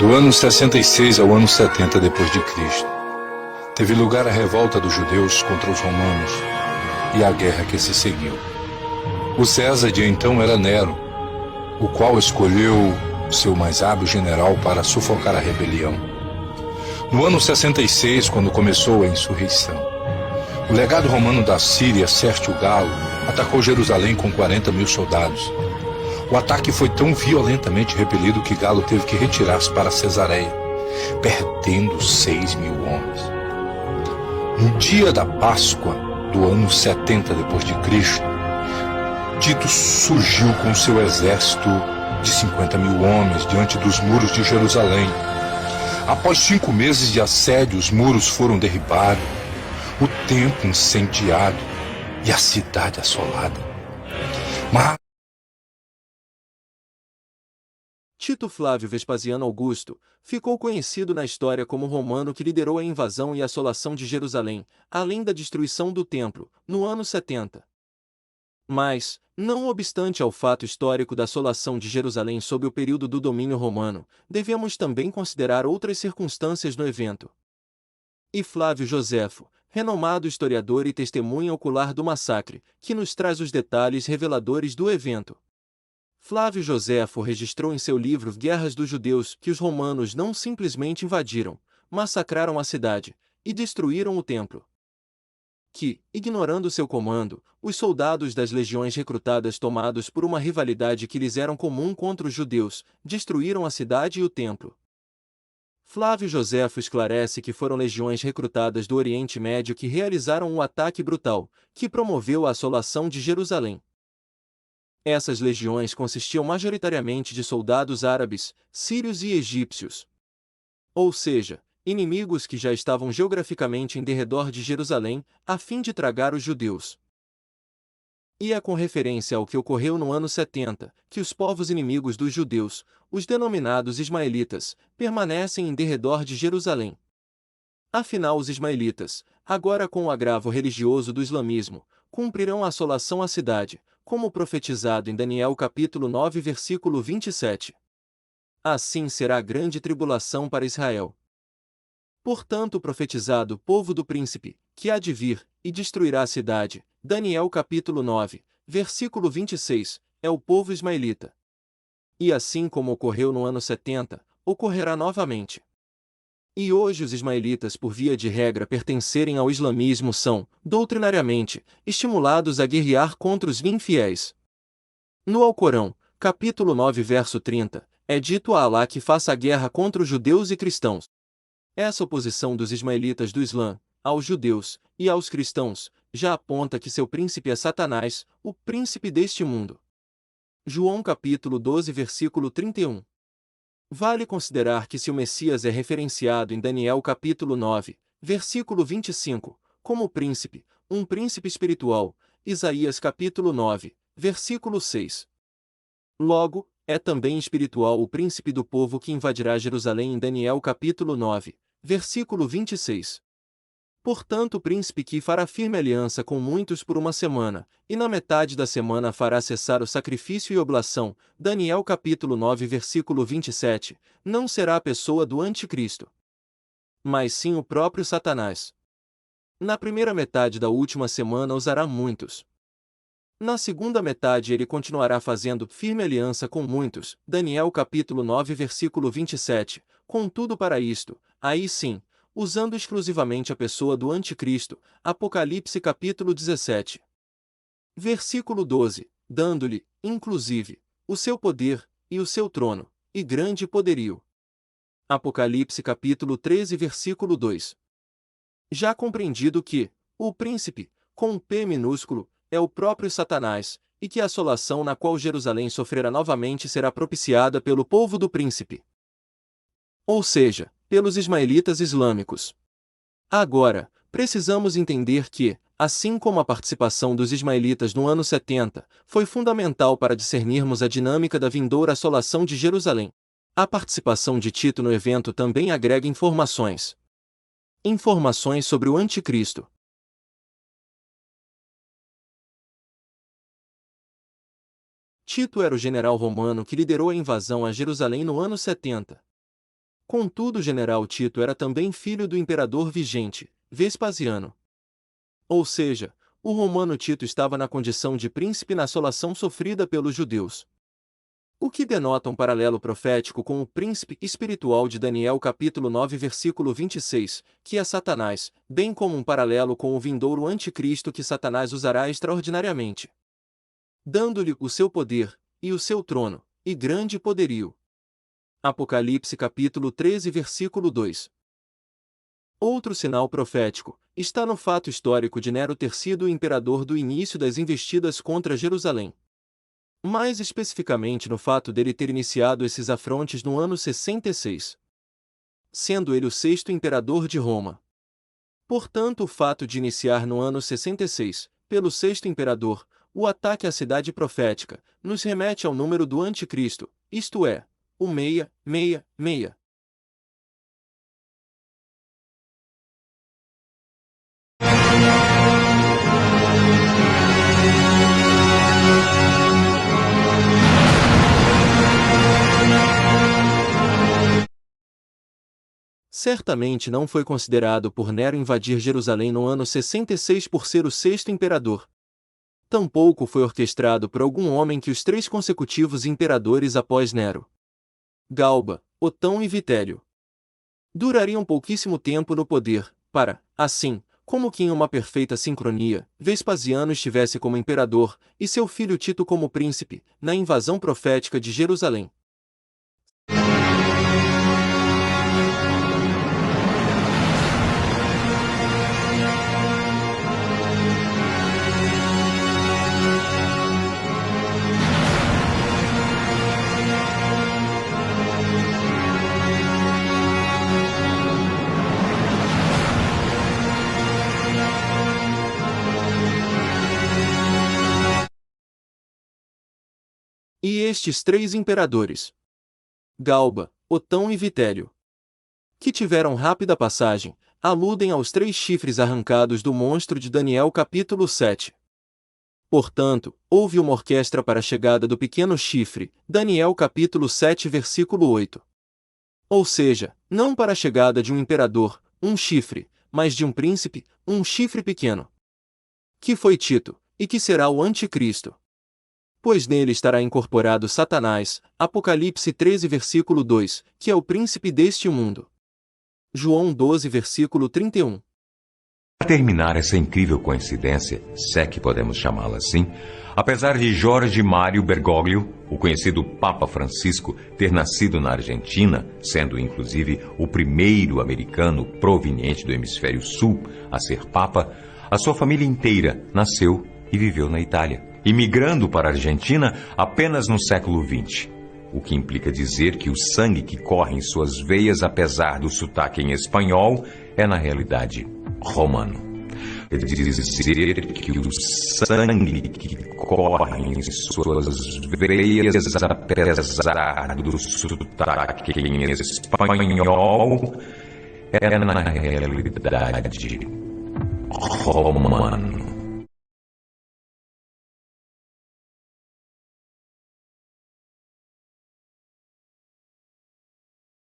Do ano 66 ao ano 70 depois de Cristo, teve lugar a revolta dos judeus contra os romanos e a guerra que se seguiu. O César de então era Nero, o qual escolheu seu mais hábil general para sufocar a rebelião. No ano 66, quando começou a insurreição, o legado romano da Síria, Sérgio Galo, atacou Jerusalém com 40 mil soldados. O ataque foi tão violentamente repelido que Galo teve que retirar-se para Cesareia, perdendo 6 mil homens. No dia da Páscoa do ano 70 depois de Cristo, Tito surgiu com seu exército de 50 mil homens diante dos muros de Jerusalém. Após 5 meses de assédio, os muros foram derribados, o templo incendiado e a cidade assolada. Mas Tito Flávio Vespasiano Augusto ficou conhecido na história como o romano que liderou a invasão e assolação de Jerusalém, além da destruição do templo, no ano 70. Mas, não obstante ao fato histórico da assolação de Jerusalém sob o período do domínio romano, devemos também considerar outras circunstâncias no evento. E Flávio Joséfo, renomado historiador e testemunha ocular do massacre, que nos traz os detalhes reveladores do evento. Flávio Joséfo registrou em seu livro Guerras dos Judeus que os romanos não simplesmente invadiram, massacraram a cidade e destruíram o templo. Que, ignorando seu comando, os soldados das legiões recrutadas tomados por uma rivalidade que lhes era comum contra os judeus, destruíram a cidade e o templo. Flávio Joséfo esclarece que foram legiões recrutadas do Oriente Médio que realizaram um ataque brutal, que promoveu a assolação de Jerusalém. Essas legiões consistiam majoritariamente de soldados árabes, sírios e egípcios. Ou seja, inimigos que já estavam geograficamente em derredor de Jerusalém, a fim de tragar os judeus. E é com referência ao que ocorreu no ano 70, que os povos inimigos dos judeus, os denominados ismaelitas, permanecem em derredor de Jerusalém. Afinal, os ismaelitas, agora com o agravo religioso do islamismo, cumprirão a assolação à cidade, como profetizado em Daniel capítulo 9 versículo 27. Assim será a grande tribulação para Israel. Portanto, o profetizado povo do príncipe, que há de vir, e destruirá a cidade, Daniel capítulo 9, versículo 26, é o povo ismaelita. E assim como ocorreu no ano 70, ocorrerá novamente. E hoje os ismaelitas, por via de regra pertencerem ao islamismo, são, doutrinariamente, estimulados a guerrear contra os infiéis. No Alcorão, capítulo 9 verso 30, é dito a Alá que faça a guerra contra os judeus e cristãos. Essa oposição dos ismaelitas do Islã, aos judeus, e aos cristãos, já aponta que seu príncipe é Satanás, o príncipe deste mundo. João capítulo 12 versículo 31. Vale considerar que se o Messias é referenciado em Daniel capítulo 9, versículo 25, como príncipe, um príncipe espiritual, Isaías capítulo 9, versículo 6. Logo, é também espiritual o príncipe do povo que invadirá Jerusalém em Daniel capítulo 9, versículo 26. Portanto, o príncipe que fará firme aliança com muitos por uma semana, e na metade da semana fará cessar o sacrifício e oblação, Daniel capítulo 9 versículo 27, não será a pessoa do anticristo, mas sim o próprio Satanás. Na primeira metade da última semana usará muitos. Na segunda metade ele continuará fazendo firme aliança com muitos, Daniel capítulo 9 versículo 27, contudo para isto, aí sim, usando exclusivamente a pessoa do anticristo, Apocalipse capítulo 17. Versículo 12, dando-lhe, inclusive, o seu poder, e o seu trono, e grande poderio. Apocalipse capítulo 13 versículo 2. Já compreendido que, o príncipe, com um P minúsculo, é o próprio Satanás, e que a assolação na qual Jerusalém sofrerá novamente será propiciada pelo povo do príncipe. Ou seja, pelos ismaelitas islâmicos. Agora, precisamos entender que, assim como a participação dos ismaelitas no ano 70 foi fundamental para discernirmos a dinâmica da vindoura assolação de Jerusalém, a participação de Tito no evento também agrega informações. Informações sobre o anticristo. Tito era o general romano que liderou a invasão a Jerusalém no ano 70. Contudo, o general Tito era também filho do imperador vigente, Vespasiano. Ou seja, o romano Tito estava na condição de príncipe na assolação sofrida pelos judeus. O que denota um paralelo profético com o príncipe espiritual de Daniel capítulo 9 versículo 26, que é Satanás, bem como um paralelo com o vindouro anticristo que Satanás usará extraordinariamente, dando-lhe o seu poder, e o seu trono, e grande poderio. Apocalipse capítulo 13 versículo 2. Outro sinal profético está no fato histórico de Nero ter sido o imperador do início das investidas contra Jerusalém. Mais especificamente no fato dele ter iniciado esses afrontes no ano 66, sendo ele o sexto imperador de Roma. Portanto, o fato de iniciar no ano 66, pelo sexto imperador, o ataque à cidade profética, nos remete ao número do anticristo, isto é, o 666. Certamente não foi considerado por Nero invadir Jerusalém no ano 66 por ser o sexto imperador. Tampouco foi orquestrado por algum homem que os 3 consecutivos imperadores após Nero, Galba, Otão e Vitélio, durariam pouquíssimo tempo no poder, para, assim, como que em uma perfeita sincronia, Vespasiano estivesse como imperador, e seu filho Tito como príncipe, na invasão profética de Jerusalém. E estes 3 imperadores, Galba, Otão e Vitélio, que tiveram rápida passagem, aludem aos 3 chifres arrancados do monstro de Daniel capítulo 7. Portanto, houve uma orquestra para a chegada do pequeno chifre, Daniel capítulo 7 versículo 8. Ou seja, não para a chegada de um imperador, um chifre, mas de um príncipe, um chifre pequeno, que foi Tito, e que será o anticristo. Pois nele estará incorporado Satanás, Apocalipse 13 versículo 2, que é o príncipe deste mundo. João 12 versículo 31. Para terminar essa incrível coincidência, se é que podemos chamá-la assim, apesar de Jorge Mário Bergoglio, o conhecido Papa Francisco, ter nascido na Argentina, sendo inclusive o primeiro americano proveniente do hemisfério sul a ser Papa, a sua família inteira nasceu e viveu na Itália, imigrando para a Argentina apenas no século XX, o que implica dizer que o sangue que corre em suas veias, apesar do sotaque em espanhol, é na realidade romano. Quer dizer que o sangue que corre em suas veias, apesar do sotaque em espanhol, é na realidade romano.